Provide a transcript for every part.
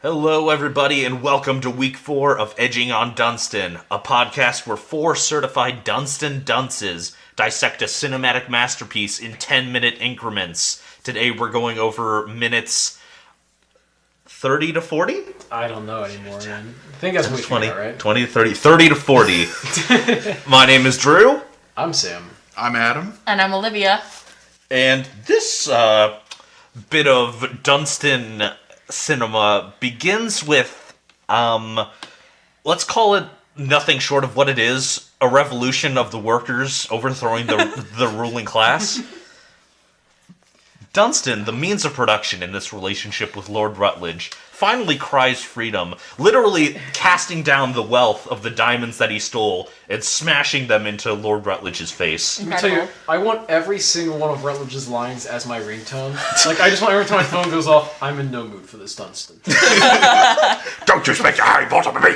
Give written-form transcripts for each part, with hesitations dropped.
Hello, everybody, and welcome to Week 4 of Edging on Dunstan, a podcast where 4 certified Dunstan dunces dissect a cinematic masterpiece in 10-minute increments. Today we're going over minutes 30 to 40? I don't know anymore, man. I think that's what 20, right? 20 to 30, 30 to 40. My name is Drew. I'm Sam. I'm Adam. And I'm Olivia. And this bit of Dunstan cinema begins with, let's call it nothing short of what it is, a revolution of the workers overthrowing the ruling class. Dunstan, the means of production in this relationship with Lord Rutledge, finally cries freedom, literally casting down the wealth of the diamonds that he stole and smashing them into Lord Rutledge's face. Let me tell you, I want every single one of Rutledge's lines as my ringtone. Like, I just want every time my phone goes off, I'm in no mood for this Dunstan. Don't just make a Harry Potter of me!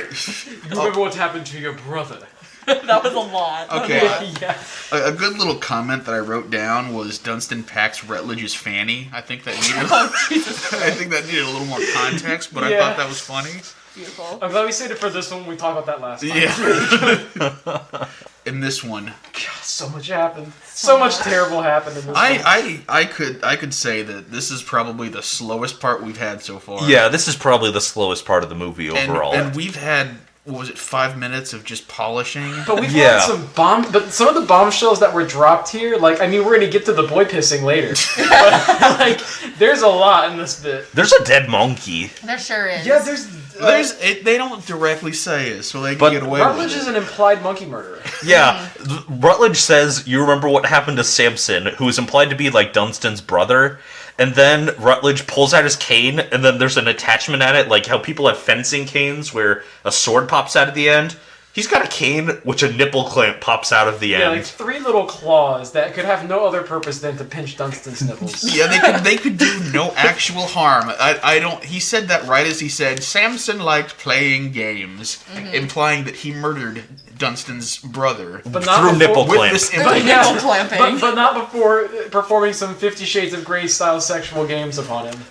You remember what happened to your brother? That was a lot. Okay, Yeah. a good little comment that I wrote down was Dunstan packs Rutledge's fanny. I think that needed, I think that needed a little more context, but I Yeah. thought that was funny. Beautiful. I'm glad we saved it for this one when we talked about that last time. Yeah. In this one, God, so much happened. So much terrible happened in this one. I could say that this is probably the slowest part we've had so far. Yeah, this is probably the slowest part of the movie and, overall. and we've had, what was it, 5 minutes of just polishing. But we've Yeah. had some of the bombshells that were dropped here, like, I mean, we're gonna get to the boy pissing later. But, like, there's a lot in this bit. There's a dead monkey. There sure is. Yeah, They don't directly say it, so they can But get away Rutledge with is it. an implied monkey murderer. Yeah, Rutledge says, you remember what happened to Samson, who is implied to be like Dunstan's brother, and then Rutledge pulls out his cane, and then there's an attachment at it, like how people have fencing canes where a sword pops out at the end. He's got a cane which a nipple clamp pops out of the Yeah, end. like 3 little claws that could have no other purpose than to pinch Dunstan's nipples. Yeah, they could do no actual harm. I don't. He said that right as he said Samson liked playing games, implying that he murdered Dunstan's brother. But not Through before, nipple with clamp. this But nipple clamping. but not before performing some 50 Shades of Grey style sexual games upon him.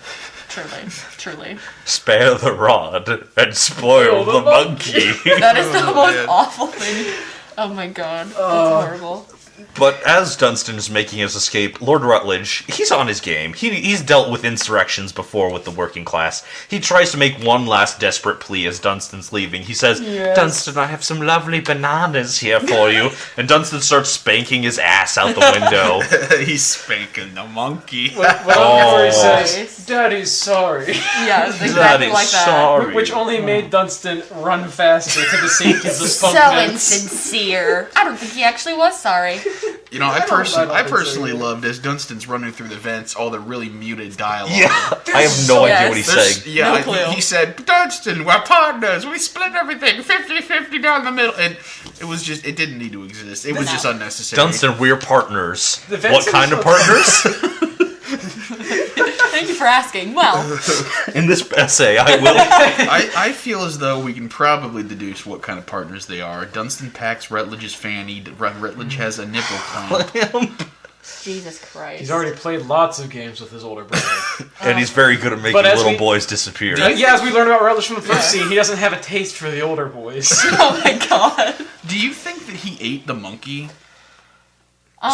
Truly. Spare the rod and spoil the monkey. That is the Oh, most man. awful thing. Oh my god. That's horrible. But as Dunstan is making his escape, Lord Rutledge, he's on his game. He's dealt with insurrections before with the working class. He tries to make one last desperate plea as Dunstan's leaving. He says, Yes. Dunstan, I have some lovely bananas here for you. And Dunstan starts spanking his ass out the window. He's spanking the monkey. Before he says, Nice. Daddy's sorry. Yeah, it's That exactly is like that. sorry. Which only made Dunstan run faster to the safety of the spunk So vents. insincere. I don't think he actually was sorry. You know, I don't personally think so. loved as Dunstan's running through the vents all the really muted dialogue. Yeah, I have no idea what he's There's- saying. yeah, No I- clue. he said, Dunstan, we're partners. We split everything 50-50 down the middle. And it was just, it didn't need to exist. It was just unnecessary. Dunstan, we're partners. The What vents kind are of so- partners? Thank you for asking. Well, In this essay, I will... I feel as though we can probably deduce what kind of partners they are. Dunstan packs Rutledge's fanny. Rutledge has a nipple clamp. Jesus Christ. He's already played lots of games with his older brother. And he's very good at making But as little we- boys disappear. Yeah, as we learned about Rutledge from the first scene, he doesn't have a taste for the older boys. Oh my god. Do you think that he ate the monkey?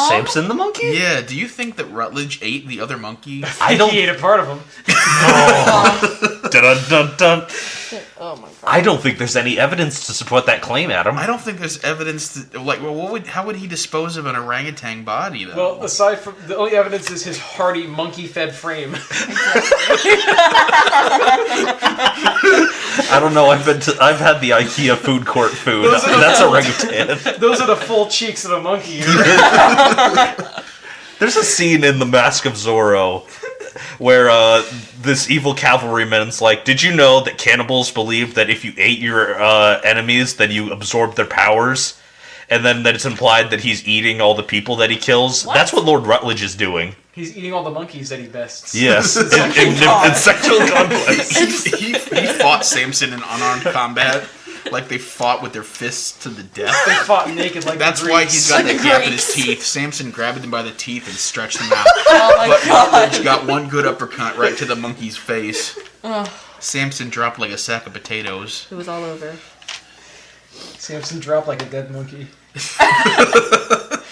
Samson the monkey? Yeah, do you think that Rutledge ate the other monkey? I don't... He ate a part of him. Dun, dun, dun. Oh my god. I don't think there's any evidence to support that claim, Adam. I don't think there's evidence that, like, well, how would he dispose of an orangutan body, though? Well, aside from the only evidence is his hearty monkey-fed frame. I don't know. I've had the IKEA food court food. Those are the That's full- orangutan. Those are the full cheeks of a monkey. There's a scene in The Mask of Zorro where this evil cavalryman's like, did you know that cannibals believe that if you ate your enemies, then you absorb their powers? And then that it's implied that he's eating all the people that he kills. What? That's what Lord Rutledge is doing. He's eating all the monkeys that he bests. Yes, in God. sexual conflicts. he fought Samson in unarmed combat. like they fought with their fists to the death. They fought naked like That's the why Greeks. he's got Like that the gap in Greeks. his teeth. Samson grabbed him by the teeth and stretched them out. Oh my But god. Rutledge got one good uppercut right to the monkey's face. Ugh, Samson dropped like a sack of potatoes. it was all over. Samson dropped like a dead monkey.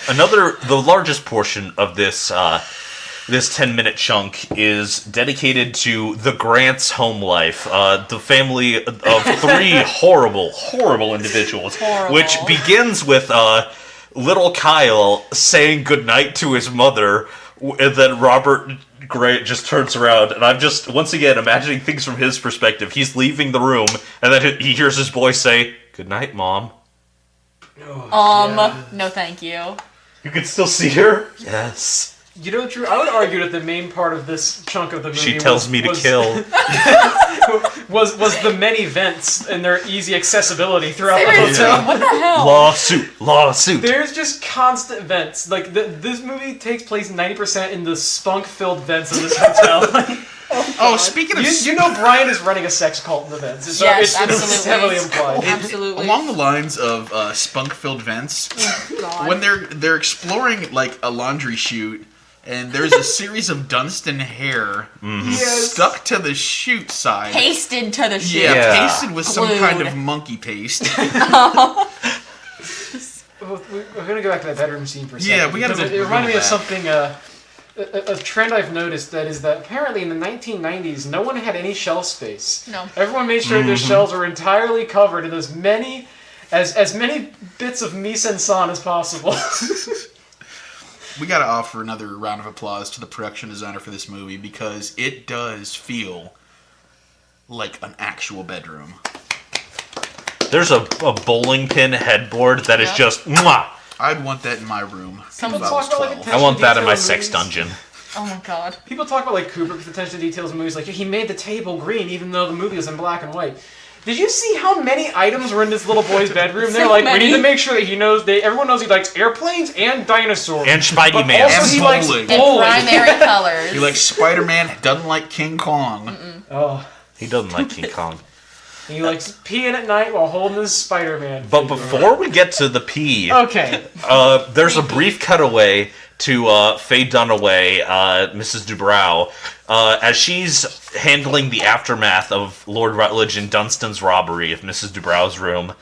The largest portion of this 10-minute chunk is dedicated to the Grant's home life. The family of three horrible individuals. Horrible. Which begins with little Kyle saying goodnight to his mother, and then Robert Grant just turns around, and I'm just, once again, imagining things from his perspective. He's leaving the room, and then he hears his voice say, "Good night, Mom." Yeah. No thank you. You can still see her? Yes. You know, Drew, I would argue that the main part of this chunk of the movie She tells me to kill. was the many vents and their easy accessibility throughout the Seriously, hotel. what the hell? Lawsuit. There's just constant vents. Like, this movie takes place 90% in the spunk-filled vents of this hotel. Oh, speaking of... You know Brian is running a sex cult in the vents. It's, Yes, it's absolutely. heavily implied. Absolutely. Along the lines of spunk-filled vents, God. when they're exploring like a laundry chute, and there's a series of Dunstan hair Yes. stuck to the chute side. Pasted to the shit. Yeah. Pasted with some kind Glued. of monkey paste. We're gonna go back to that bedroom scene for a second. Yeah, we gotta because go It reminded me of back. something, a trend I've noticed that is that apparently in the 1990s, no one had any shelf space. No. Everyone made sure their shelves were entirely covered in as many bits of mise en scène as possible. We gotta offer another round of applause to the production designer for this movie because it does feel like an actual bedroom. There's a bowling pin headboard that is Yeah. just mwah. I'd want that in my room Some if I was talk about, like, 12. I want that in my Detail sex movies. dungeon. Oh my god. People talk about like Kubrick's attention to details in movies, like he made the table green even though the movie was in black and white. Did you see how many items were in this little boy's bedroom? They're So like, many. we need to make sure that he knows. Everyone knows he likes airplanes and dinosaurs. And Spidey But Man. also And he likes bowling. In bowling. primary colors. He likes Spider-Man, doesn't like King Kong. Oh, He doesn't like King Kong. he likes peeing at night while holding his Spider-Man. But figure. before we get to the pee, Okay. there's a brief cutaway to Faye Dunaway, Mrs. Dubrow, as she's handling the aftermath of Lord Rutledge and Dunstan's robbery of Mrs. Dubrow's room.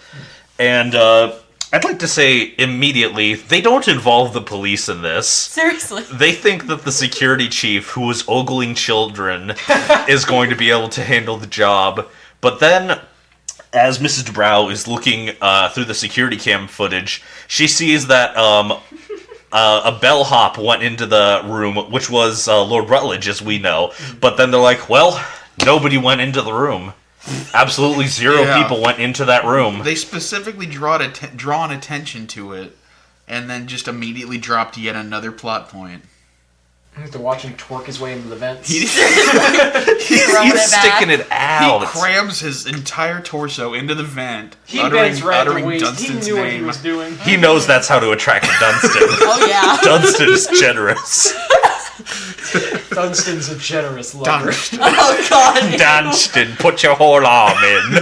And I'd like to say immediately, they don't involve the police in this. Seriously. They think that the security chief, who was ogling children, is going to be able to handle the job. But then, as Mrs. Dubrow is looking through the security cam footage, she sees that a bellhop went into the room, which was Lord Rutledge, as we know. But then they're like, well, nobody went into the room. Absolutely zero Yeah. people went into that room. They specifically drawn attention to it, and then just immediately dropped yet another plot point. To watch him twerk his way into the vents. He's Throwing it back. sticking it out. He crams his entire torso into the vent, He bends right at the uttering waist. He Dunstan's knew what he name. was doing. He knows that's how to attract a Dunstan. Oh yeah. Dunstan is generous. Dunstan's a generous lover. Dunstan. Oh god. Dunstan, put your whole arm in.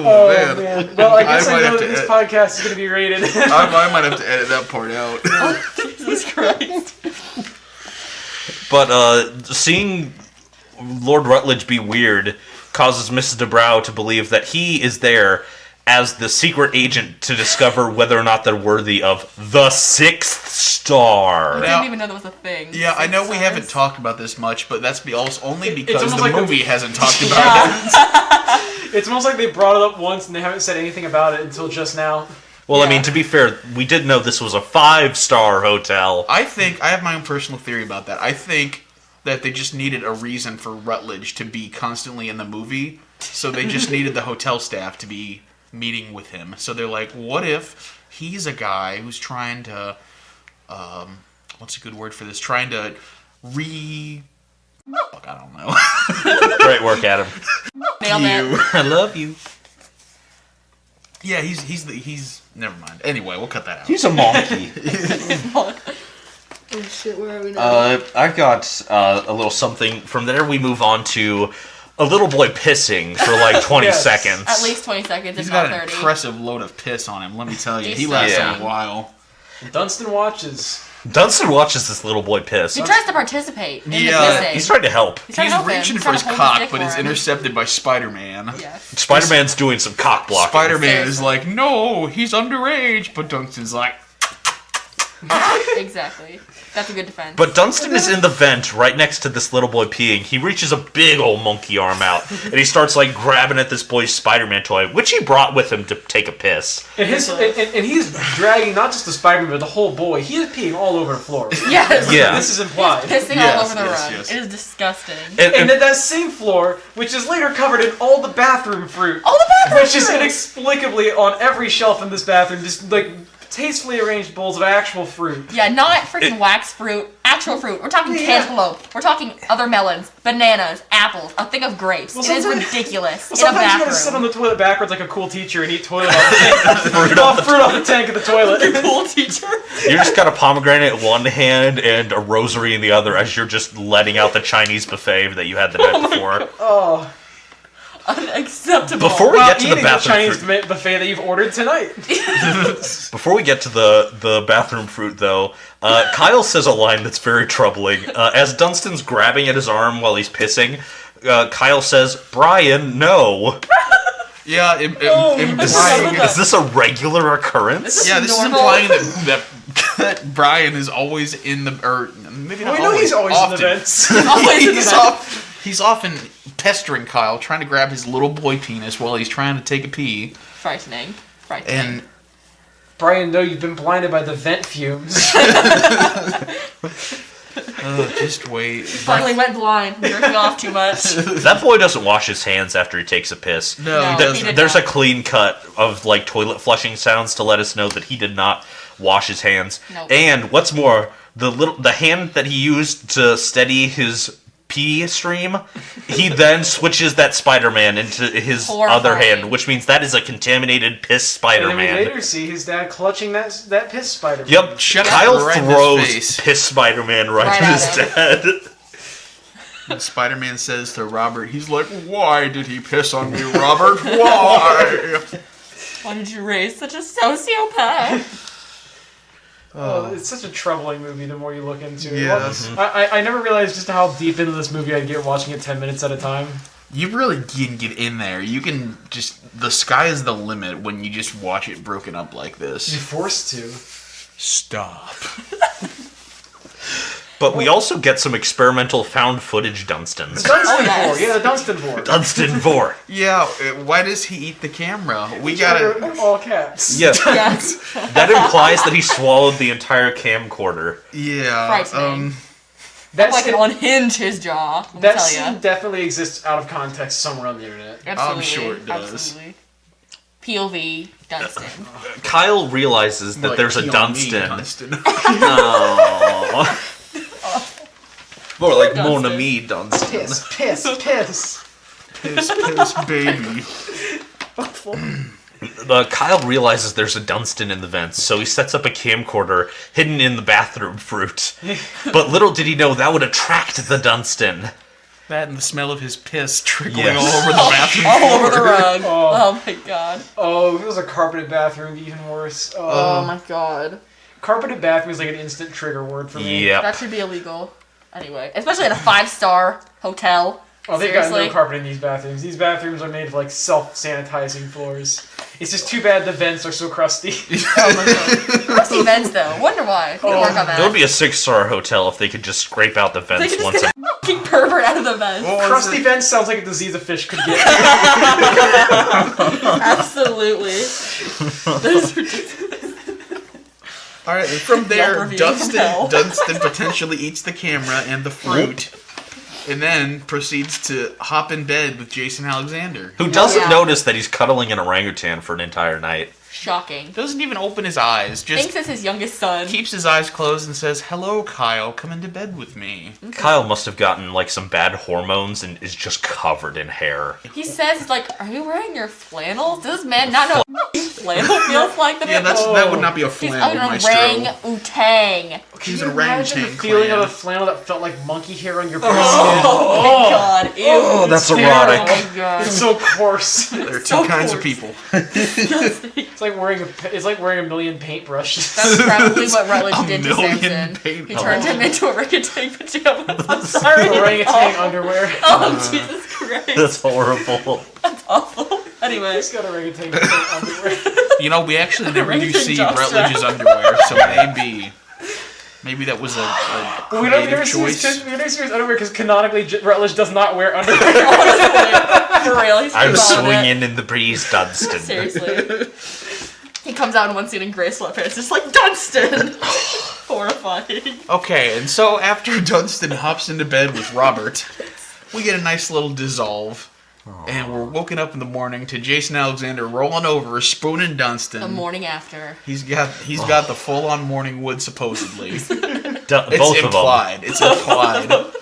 Oh, man. Well, I guess I I, might know have that to this ed- podcast is going to be rated. I might have to edit that part out. Jesus Christ. But seeing Lord Rutledge be weird causes Mrs. Dubrow to believe that he is there as the secret agent to discover whether or not they're worthy of the 6th star. I Now- didn't even know that was a thing. Yeah, I know we Six haven't stars. talked about this much, but that's only It's because almost the like a- movie hasn't talked about Yeah. it. It's almost like they brought it up once and they haven't said anything about it until just now. Well, I Yeah. mean, to be fair, we did know this was a 5-star hotel. I have my own personal theory about that. I think that they just needed a reason for Rutledge to be constantly in the movie, so they just needed the hotel staff to be meeting with him. So they're like, what if he's a guy who's trying to, what's a good word for this? Trying to fuck, I don't know. Great work, Adam. Nailed it. I love you. Yeah, he's never mind. Anyway, we'll cut that out. He's a monkey. Oh shit, where are we now? I've got a little something. From there, we move on to a little boy pissing for like 20 Yes. seconds. At least 20 seconds, He's if got not an 30. impressive load of piss on him, let me tell you. He Decent. lasts Yeah. a while. Dunstan watches. Dunstan watches this little boy piss. He tries to participate in Yeah. the pissing. He's trying to help. He's trying He's to help him. reaching He's for trying his to hold cock, dick but for is him. intercepted by Spider-Man. Yes. Spider-Man's doing some cock blocking. Spider-Man is Seriously. like, no, he's underage, but Dunstan's like, Exactly. That's a good defense. But Dunstan is in the vent right next to this little boy peeing. He reaches a big old monkey arm out, and he starts like grabbing at this boy's Spider-Man toy, which he brought with him to take a piss. And he's dragging not just the Spider-Man, but the whole boy. He is peeing all over the floor. yes. Yeah. This is implied. Pissing Yes, all over the yes, rug. yes. It is disgusting. And then that same floor, which is later covered in all the bathroom fruit. All the bathroom Which is fruit! inexplicably on every shelf in this bathroom, just like tastefully arranged bowls of actual fruit. Yeah, not freaking wax fruit, actual fruit. We're talking Yeah. cantaloupe. We're talking other melons, bananas, apples, a thing of grapes. Well, it is sometimes- ridiculous Well, in a sometimes you gotta sit on bathroom. the toilet backwards like a cool teacher and eat toilet off the tank. fruit off the tank of the toilet. Cool teacher. You just got a pomegranate in one hand and a rosary in the other as you're just letting out the Chinese buffet that you had the night before. Oh, Unacceptable. Before we while get to the eating the bathroom Chinese fruit, buffet that you've ordered tonight. before we get to the bathroom fruit though, Kyle says a line that's very troubling. As Dunstan's grabbing at his arm while he's pissing, Kyle says, "Brian, no." yeah, implying, Is this a regular occurrence? yeah, this is normal. implying that Brian is always in the, or maybe not We know he's always often. in the vents. Always in the vent. He's often pestering Kyle, trying to grab his little boy penis while he's trying to take a pee. Frightening. Frightening. And Brian, no, you've been blinded by the vent fumes. just wait. Finally went blind. Jerking off too much. That boy doesn't wash his hands after he takes a piss. No, No. he He doesn't. did There's a not. clean cut of like toilet flushing sounds to let us know that he did not wash his hands. Nope. And what's more, the hand that he used to steady his pee stream, he then switches that Spider-Man into his Horrifying. other hand, which means that is a contaminated piss And then we Spider-Man. later see his dad clutching that piss Spider-Man. Yep, Shut up, Kyle right in his throws face. piss Spider-Man right Right at at his him. dad. And Spider-Man says to Robert, he's like, "Why did he piss on me, Robert? Why?" Why did you raise such a sociopath? Oh, it's such a troubling movie the more you look into it. Yes. I never realized just how deep into this movie I'd get watching it 10 minutes at a time. You really can get in there. You can just, the sky is the limit when you just watch it broken up like You're this. forced to. Stop. But we also get some experimental found footage Dunstans. Dunstan yes. board. Yeah, the Dunstan board. Dunstan 4. Yeah, why does he eat the camera? We gotta... All caps. Yeah, Yes. that implies that he swallowed the entire camcorder. Yeah. Frightening. That Like scene, unhinge his jaw. Let me that tell scene ya. definitely exists out of context somewhere on the internet. Absolutely. I'm sure it does. Absolutely. POV Dunstan. Kyle realizes that Like, there's a pee on me, Dunstan. Dunstan. Aww. More like Dunstan. Mon Ami Dunstan. Piss, piss. Piss, piss, baby. Kyle realizes there's a Dunstan in the vents, so he sets up a camcorder hidden in the bathroom fruit. But little did he know that would attract the Dunstan. That and the smell of his piss trickling Yes. all over the bathroom All floor. over the rug. Oh. Oh my god. Oh, if it was a carpeted bathroom, it'd be even worse. Oh my god. Carpeted bathroom is like an instant trigger word for me. Yep. That should be illegal. Anyway, especially in a 5-star hotel. Oh, they've got Seriously? no carpet in these bathrooms. These bathrooms are made of like self-sanitizing floors. It's just too bad the vents are so crusty. Oh my god. Crusty vents though. Wonder why. We can work on that. It would be a 6-star hotel if they could just scrape out the They vents could once just a... get a fucking pervert out of the vents. What was Crusty it? vents sounds like a disease a fish could get. Absolutely. That's ridiculous. All right, and from there, Yelp review from hell. Dunstan potentially eats the camera and the fruit, and then proceeds to hop in bed with Jason Alexander. Who doesn't Yeah. notice that he's cuddling an orangutan for an entire night. Shocking. Doesn't even open his eyes. Just Thinks it's his youngest son. keeps his eyes closed and says, "Hello, Kyle. Come into bed with me." Kyle must have gotten like some bad hormones and is just covered in hair. He says, like, are you wearing your flannels? Does this man not know what flannel feels like? Yeah, that would not be a He's flannel, an maestro. orangutan. He's Can an you imagine the orangutan feeling clan. of a flannel that felt like monkey hair on your breast? Oh my god. Ew. Oh, that's terrible. erotic. Oh my god. It's so coarse. There are two so kinds coarse. of people. It's like wearing a million paintbrushes. That's probably what Rutledge A did to million Samson. paint He turned him into orangutan pajamas. I'm Orangutan sorry. underwear. Oh, Jesus Christ. That's horrible. That's awful. Anyway. He's got orangutan underwear. You know, we actually never do Orangutan see jockstrap. Rutledge's underwear, so maybe that was a We don't creative never see choice. his underwear because canonically Rutledge does not wear underwear. Honestly. For real. He's I'm too on it. swinging in the breeze, Dunstan. Seriously. He comes out in one scene in gray sweatpants, just like Dunstan. Horrifying. Okay, and so after Dunstan hops into bed with Robert, we get a nice little dissolve. And we're woken up in the morning to Jason Alexander rolling over, spooning Dunstan. The morning after. He's got the full on morning wood supposedly. It's Both implied. It's implied.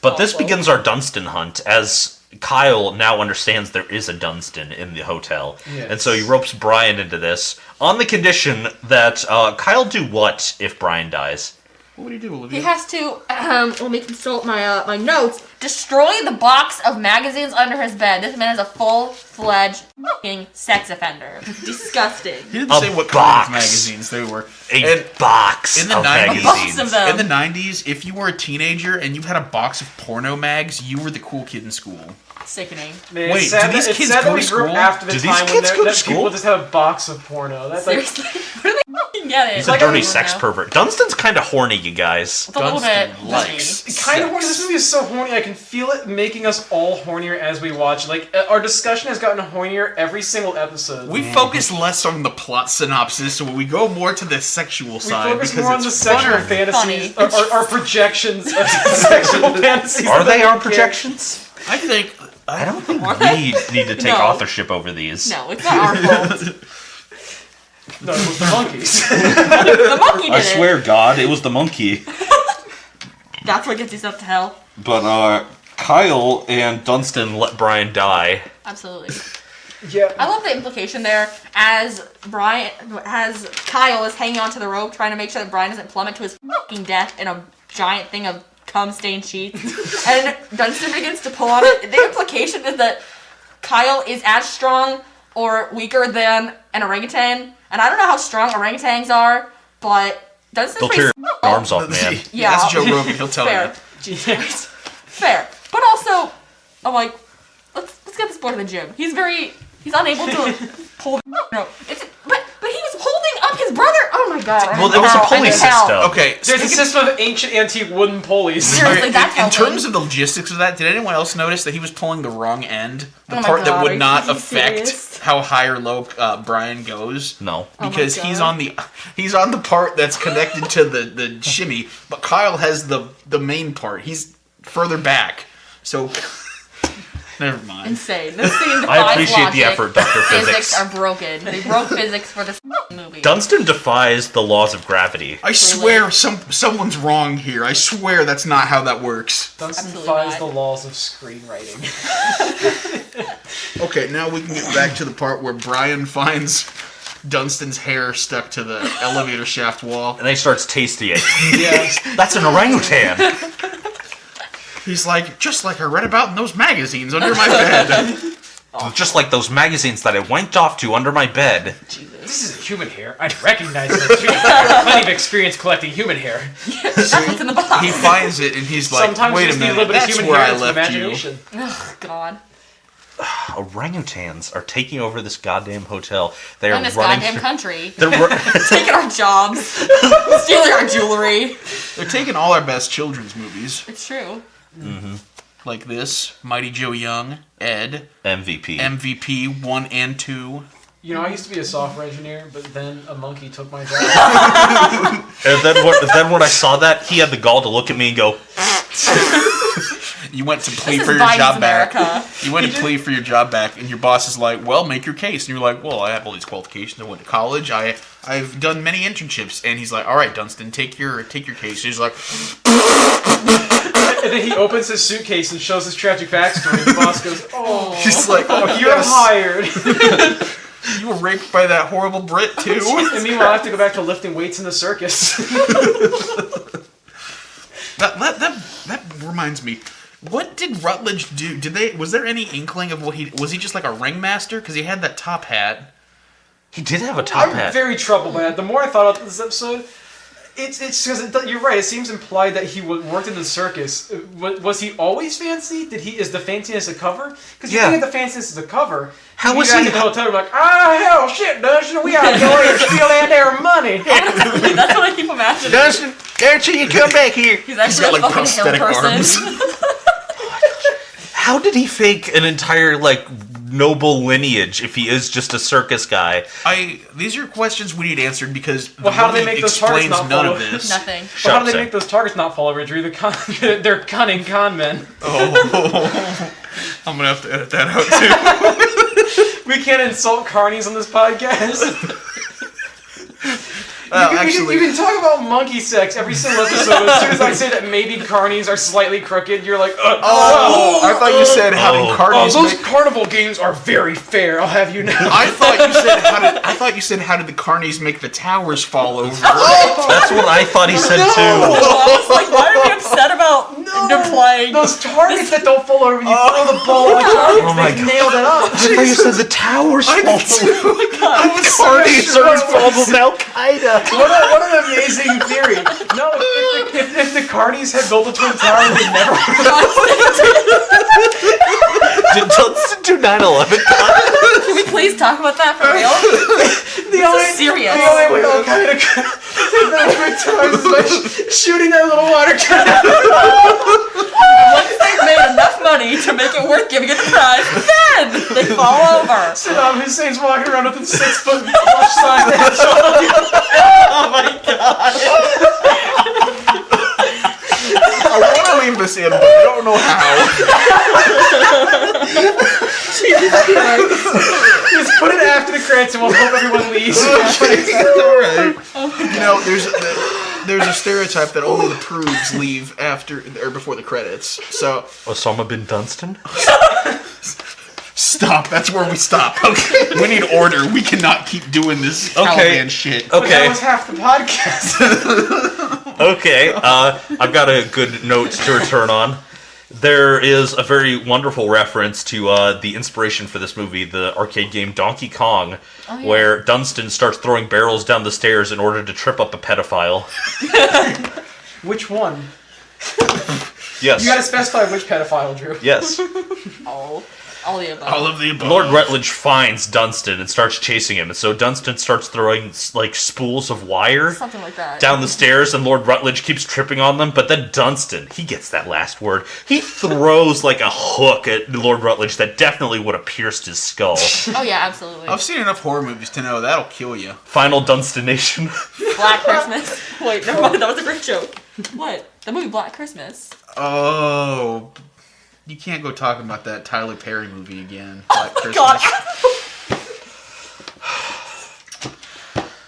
But this begins our Dunstan hunt, as Kyle now understands there is a Dunstan in the hotel. Yes. And so he ropes Brian into this, on the condition that Kyle do what if Brian dies? What would he do, Olivia? He has to, let me consult my notes, destroy the box of magazines under his bed. This man is a full-fledged f***ing sex offender. Disgusting. He didn't A say what box. kind of magazines they were. A And box in the of 90s, magazines. Box of them. in the 90s, if you were a teenager and you had a box of porno mags, you were the cool kid in school. Sickening. Man, Wait, it's sad do these that- it's kids sad go that we to grew up school? after the Do these time when kids go to that school? people just have a box of porno. That's like Seriously. Where do they f***ing get it? He's a like dirty a- sex pervert. Dunstan's kind of horny, you guys. It's a little bit Dunstan likes mushy. kind of horny. sex. This movie is so horny. I can feel it making us all hornier as we watch. Like our discussion has gotten hornier every single episode. We focus less on the plot synopsis, so we go more to the sexual We side focus because more on it's the sexual funner. fantasies, Funny. our projections of sexual fantasies. Are they our Yeah. projections? I think. I don't think Are we they? need to take No. authorship over these. No, it's not our fault. No, it was the monkeys. The monkey did it. God, it was the monkey. That's what gets you sent to hell. But Kyle and Dunstan let Brian die. Absolutely. Yeah. I love the implication there as Kyle is hanging onto the rope trying to make sure that Brian doesn't plummet to his fucking death in a giant thing of cum-stained sheets. And Dunstan begins to pull on it. The implication is that Kyle is as strong or weaker than an orangutan. And I don't know how strong orangutans are, but Dunstan's They'll pretty tear your arms off, man. Yeah. That's Joe Rogan. He'll tell fair. you. Fair. But also, I'm like, let's get this boy to the gym. He's unable to pull the rope. But he was holding up his brother. Oh my god. Well, there was a pulley system. Okay, There's a system of ancient antique wooden pulleys. Seriously, Alright, that's in helping. terms of the logistics of that, did anyone else notice that he was pulling the wrong end? The Oh my part that God, would are not you affect serious? how high or low Brian goes. No. Oh my Because God. he's on the part that's connected to the shimmy, but Kyle has the main part. He's further back. So never mind. Insane. This scene defies I appreciate logic. the effort, Dr. Physics Physics. are broken. They broke physics for this movie. Dunstan defies the laws of gravity. I swear someone's wrong here. I swear that's not how that works. Dunstan Absolutely defies not. the laws of screenwriting. Okay, now we can get back to the part where Brian finds Dunstan's hair stuck to the elevator shaft wall. And then he starts tasting it. Yes. That's an orangutan. He's like, just like I read about in those magazines under my bed. Just like those magazines that I wanked off to under my bed. This is human hair. I'd recognize it too. I have plenty of experience collecting human hair. That's what's in the box. He finds it and he's like, Sometimes wait you a just need a minute, little bit of that's human where hair I and some left you. imagination. Oh, God. Orangutans are taking over this goddamn hotel. They are In this running. goddamn country. They're Taking our jobs. Stealing our jewelry. They're taking all our best children's movies. It's true. Like this, Mighty Joe Young, Ed, MVP. MVP 1 and 2. You know, I used to be a software engineer, but then a monkey took my job. And then when I saw that, he had the gall to look at me and go, You went to plea This for is your Biden's job back. America. You went to plea for your job back, and your boss is like, "Well, make your case." And you're like, "Well, I have all these qualifications. I went to college. I've done many internships." And he's like, "All right, Dunstan, take your case." And he's like, And then he opens his suitcase and shows his tragic backstory. And the boss goes, "Oh, he's like, "Oh, you're hired." You were raped by that horrible Brit too." And meanwhile, I have to go back to lifting weights in the circus. That reminds me. What did Rutledge do? Was there any inkling of what was he just like a ringmaster? Because he had that top hat. He did have a top I'm hat. very troubled by that. The more I thought about this episode, it's because you're right. It seems implied that he worked in the circus. Was he always fancy? Is the fanciness a cover? Because you think of the fanciness as a cover. How was he? he? In the hotel, like, hell, shit, Dustin, we gotta go in and steal that there money. Honestly, that's what I keep imagining. Dustin, Archie, you come back here. He's actually got, a like, fucking hill prosthetic person. arms. How did he fake an entire noble lineage if he is just a circus guy? These are questions we need answered because Well, how do they movie make those targets explains not none follow? of this. Nothing. But how do they Shop make those targets not follow Ridgery? They're cunning con men. Oh, I'm gonna have to edit that out too. We can't insult carnies on this podcast. You can talk about monkey sex every single episode. As soon as I say that maybe carnies are slightly crooked, you're like, I thought you said how did carnies those make... carnival games are very fair. I'll have you know. I thought you said how did the carnies make the towers fall over? That's what I thought he said too. I was like, why are we upset about deploying? Those targets that don't fall over when you throw the ball at the targets, Oh my they God. nailed it up. I thought you said the towers fall. Carnies are involved with Al Qaeda. What an amazing theory. No, if the carnies had built a twin tower, they'd never. Did Dunstan do 9/11? Can we please talk about that for real? The only serious. The only way Al Qaeda could take the twin towers is by shooting that little water cannon. Once they've made enough money to make it worth giving it a prize, then they fall over. Saddam Hussein's walking around with a 6-foot plush sign. Oh my God. I want to leave this in, but I don't know how. Just put it after the credits and we'll hope everyone leaves. Alright. You know, there's a stereotype that only the prudes leave after or before the credits. So Osama bin Dunstan? stop. That's where we stop. Okay. We need order. We cannot keep doing this Taliban shit. But that Okay. was half the podcast. Okay, I've got a good note to return on. There is a very wonderful reference to the inspiration for this movie, the arcade game Donkey Kong, where Dunstan starts throwing barrels down the stairs in order to trip up a pedophile. Which one? Yes. You gotta specify which pedophile, Drew. Yes. All the above. All of the above. Lord Rutledge finds Dunstan and starts chasing him, and so Dunstan starts throwing spools of wire Something like that. down the stairs, and Lord Rutledge keeps tripping on them, but then Dunstan, he gets that last word. He throws a hook at Lord Rutledge that definitely would have pierced his skull. Oh yeah, absolutely. I've seen enough horror movies to know that'll kill you. Final Dunstination. Black Christmas. Wait, never mind. That was a great joke. What? The movie Black Christmas. Oh, you can't go talking about that Tyler Perry movie again. Black Christmas. God.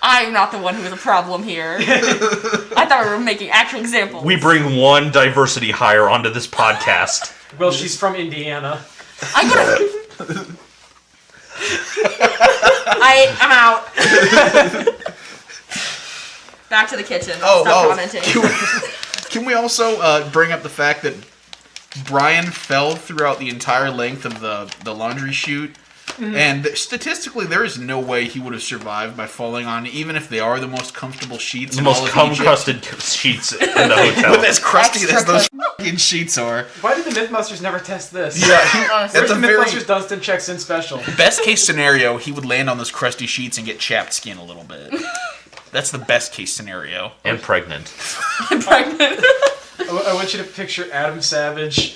I'm not the one who is a problem here. I thought we were making actual examples. We bring one diversity hire onto this podcast. Well, she's from Indiana. I'm gonna. I'm out. Back to the kitchen. Stop commenting. Can we also bring up the fact that Brian fell throughout the entire length of the laundry chute? Mm-hmm. And statistically, there is no way he would have survived by falling on, even if they are the most comfortable sheets. The most cum-crusted sheets in the hotel. With as crusty as those fucking sheets are. Why did the Mythbusters never test this? Yeah, Honestly. that's Where's a the very Mythbusters Dunstan checks in special? best case scenario. He would land on those crusty sheets and get chapped skin a little bit. That's the best case scenario. And pregnant. I'm pregnant. I want you to picture Adam Savage.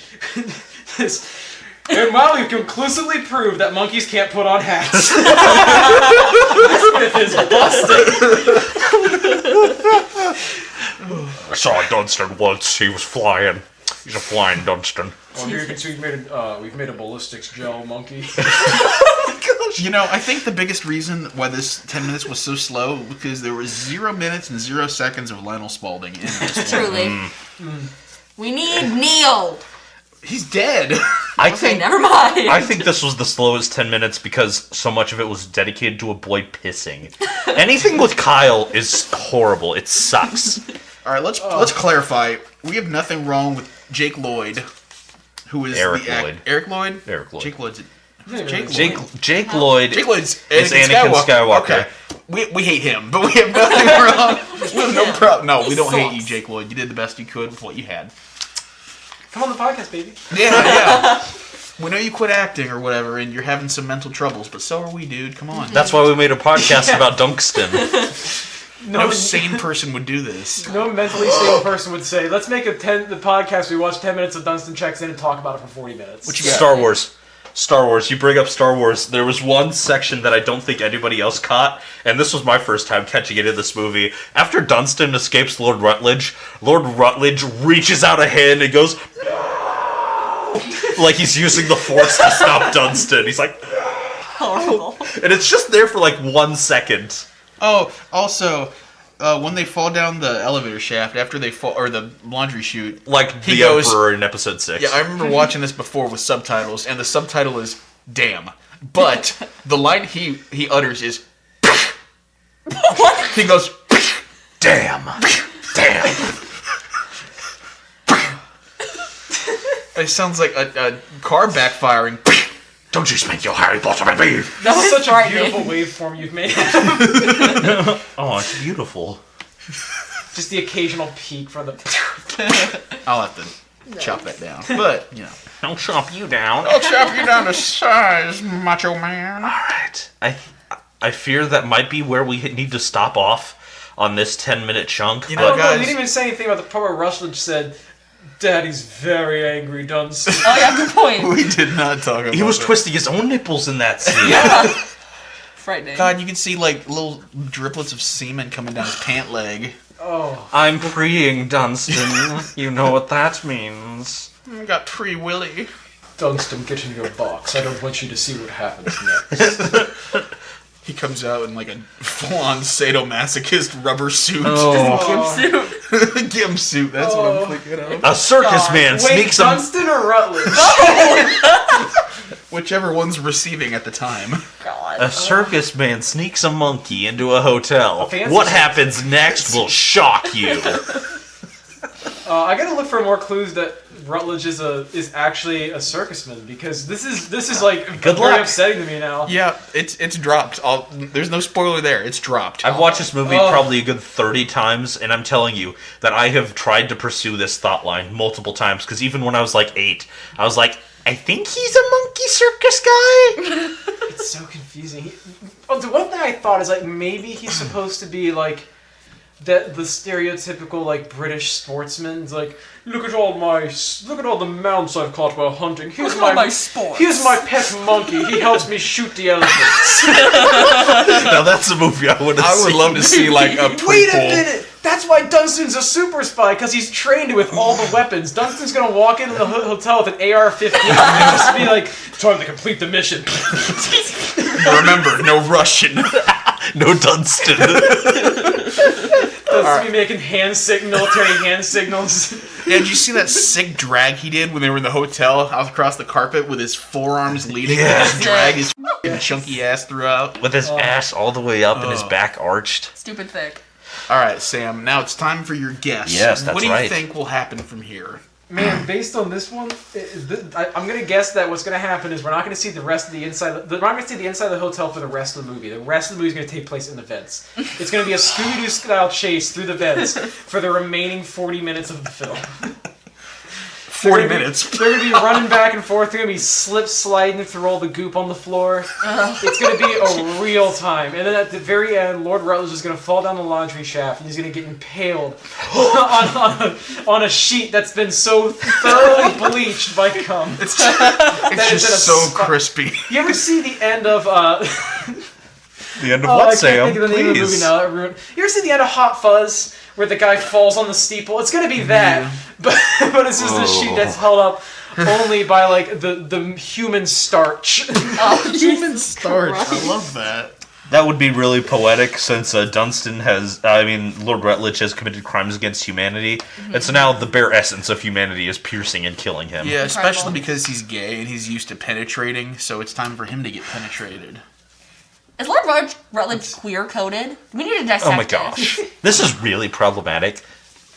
And while we've conclusively proved that monkeys can't put on hats, this myth is busted. I saw Dunstan once. He was flying. He's a flying Dunstan. Well, here you can see we've made a ballistics gel monkey. You know, I think the biggest reason why this 10 minutes was so slow because there was 0 minutes and 0 seconds of Lionel Spaulding in this. Truly. We need Neil. He's dead. Okay, never mind. I think this was the slowest 10 minutes because so much of it was dedicated to a boy pissing. Anything with Kyle is horrible. It sucks. All right, let's clarify. We have nothing wrong with Jake Lloyd, who is Eric the Lloyd. Eric Lloyd. Eric Lloyd. Jake Lloyd's. Jake Lloyd. Jake Lloyd's is Anakin Skywalker. Okay. We hate him, but we have nothing wrong. We have no problem. No, we don't hate you, Jake Lloyd. You did the best you could with what you had. Come on the podcast, baby. Yeah. We know you quit acting or whatever, and you're having some mental troubles, but so are we, dude. Come on. That's why we made a podcast about Dunkston. No sane person would do this. No mentally stable person would say, let's make the podcast, we watch 10 minutes of Dunstan Checks In and talk about it for 40 minutes. What you got? Star Wars. You bring up Star Wars. There was one section that I don't think anybody else caught, and this was my first time catching it in this movie. After Dunstan escapes Lord Rutledge reaches out a hand and goes, like he's using the Force to stop Dunstan. He's like, Horrible. and it's just there for like 1 second. Oh, also, when they fall down the elevator shaft after they fall, or the laundry chute, Like He the goes- Emperor in Episode 6. Yeah, I remember watching this before with subtitles, and the subtitle is "damn," but the line he utters is What? he goes Damn. It sounds like a car backfiring. Don't you speak your Harry Potter at me. That was such a frightening. beautiful waveform you've made. Oh, it's beautiful. Just the occasional peak from the... I'll have to chop that down, but you know, I'll chop you down. I'll chop you down to size, macho man. Alright. I fear that might be where we need to stop off on this 10-minute chunk. You know, but We guys- didn't even say anything about the part where Rutledge said, Daddy's very angry, Dunstan. Oh yeah, good point. We did not talk about he was that. twisting his own nipples in that scene. Frightening. God, you can see like little driplets of semen coming down his pant leg. Oh. I'm freeing Dunstan. You know what that means. I got Free Willy. Dunstan, get in your box. I don't want you to see what happens next. He comes out in like a full-on sadomasochist rubber suit. Gimp suit. That's what I'm thinking of. A circus man Wait, sneaks him. Dunstan or Rutledge? Whichever one's receiving at the time. God. A circus man sneaks a monkey into a hotel. A fancy What circus. happens next will shock you. I gotta look for more clues that Rutledge is actually a circusman, because this is like Good very luck. upsetting to me now. Yeah, it's dropped. There's no spoiler there. It's dropped. I've watched this movie Oh. probably a good 30 times, and I'm telling you that I have tried to pursue this thought line multiple times, because even when I was like 8, I was like, I think he's a monkey circus guy. It's so confusing. The one thing I thought is like maybe he's supposed to be like the stereotypical like British sportsman. It's like, look at all the mounts I've caught while hunting. Here's Look at all my sports. Here's my pet monkey. He helps me shoot the elephants. Now that's a movie I would have I would love to see like a prequel. Wait a minute! That's why Dunstan's a super spy, because he's trained with all the weapons. Dunstan's gonna walk into the hotel with an AR-15 and just be like, time to complete the mission. Remember, no Russian. No Dunstan. Dunstan be making military hand signals. Yeah, did you see that sick drag he did when they were in the hotel out across the carpet with his forearms leading Yeah. and just drag his chunky ass throughout? With his ass all the way up and his back arched. Stupid thick. All right, Sam. Now it's time for your guess. Yes, that's What do you right. think will happen from here? Man, based on this one, I'm gonna guess that what's gonna happen is we're not gonna see the rest of the inside. We're not gonna see the inside of the hotel for the rest of the movie. The rest of the movie is gonna take place in the vents. It's gonna be a Scooby-Doo style chase through the vents for the remaining 40 minutes of the film. 40 minutes. They're gonna be running back and forth. They're gonna be slip sliding through all the goop on the floor. It's gonna be a real time. And then at the very end, Lord Rutledge is gonna fall down the laundry shaft and he's gonna get impaled on a sheet that's been so thoroughly bleached by cum. It's That is just in a so spot. crispy. You ever see the end of The end of I what, can't Sam? think of the name of the movie Please. now. You ever see the end of Hot Fuzz, where the guy falls on the steeple? It's gonna be that, but it's just a sheet that's held up only by like the human starch. Oh, Human starch. Christ. I love that. That would be really poetic since Lord Rutledge has committed crimes against humanity. And so now the bare essence of humanity is piercing and killing him. Yeah, Incredible. especially because he's gay and he's used to penetrating, so it's time for him to get penetrated. Is Lord Rutledge queer coded? We need to dissect Oh my gosh. This is really problematic.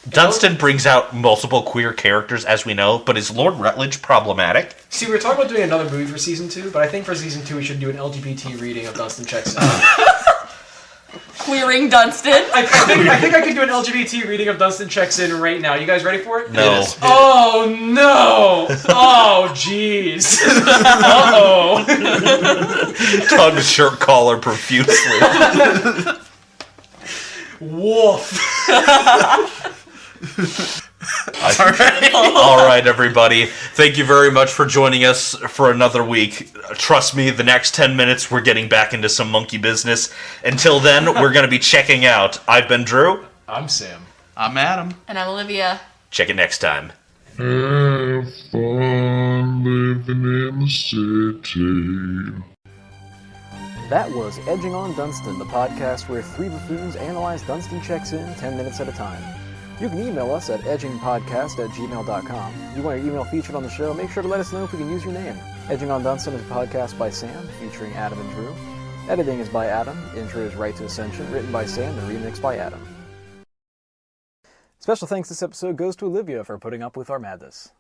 Dunstan brings out multiple queer characters, as we know, but is Lord Rutledge problematic? See, we were talking about doing another movie for season 2, but I think for season 2 we should do an LGBT reading of Dunstan Checks In. Queering Dunstan. I think I could do an LGBT reading of Dunstan Checks In right now. You guys ready for it? No. Yes. Oh no! Oh jeez! Uh-oh! Tugs shirt collar profusely. Woof! All right, everybody. Thank you very much for joining us for another week. Trust me, the next 10 minutes we're getting back into some monkey business. Until then, we're going to be checking out. I've been Drew. I'm Sam. I'm Adam. And I'm Olivia. Check it next time. Have fun living in the city. That was Edging on Dunstan, the podcast where three buffoons analyze Dunstan Checks In 10 minutes at a time. You can email us at edgingpodcast@gmail.com. If you want your email featured on the show, make sure to let us know if we can use your name. Edging on Dunstan is a podcast by Sam, featuring Adam and Drew. Editing is by Adam. Intro is Right to Ascension, written by Sam and remixed by Adam. Special thanks this episode goes to Olivia for putting up with our madness.